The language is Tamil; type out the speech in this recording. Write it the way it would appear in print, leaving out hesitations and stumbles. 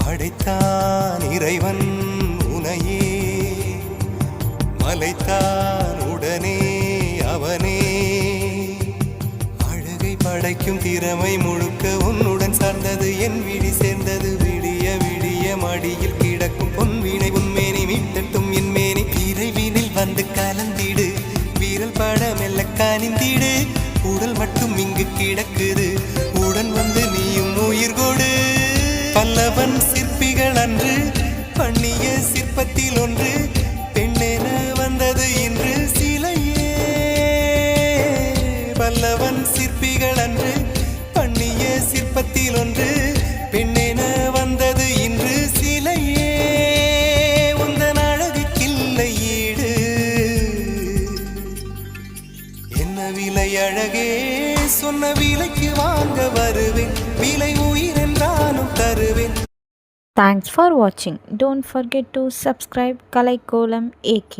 படைத்தான் இறைவன் உனையே, மலைத்தான் உடனே அவனே. அழகை படைக்கும் திறமை முழுக்க உன்னுடன் சார்ந்தது, என் விழி சேர்ந்தது. விடிய விடிய மடியில் கிடக்கும் பொன்வினை உன்மேனி மீட்டட்டும் என் மேனி. இறைவினில் வந்து கலந்திடு, வீரல் பட மெல்ல கனிந்திடு. உடல் மட்டும் இங்கு கிடக்குது, உடன் வந்து நீயும் உயிர் கொடு. பல்லவன் சிற்பிகள் அன்று பண்ணிய சிற்பத்தில் ஒன்று, பெண்ணென வந்தது இன்று சிலையே. பல்லவன் சிற்பிகள் அன்று பண்ணிய சிற்பத்தில் ஒன்று, பெண்ணென வந்தது இன்று சிலையே. உந்தன் அழகுக்கில்லை ஈடு, என்ன விலை அழகே, சொன்ன விலைக்கு வாங்க வருவேன். விலை உயிர் என்றாலும் தருவேன். Thanks for watching. Don't forget to subscribe Kalai Kolam AK.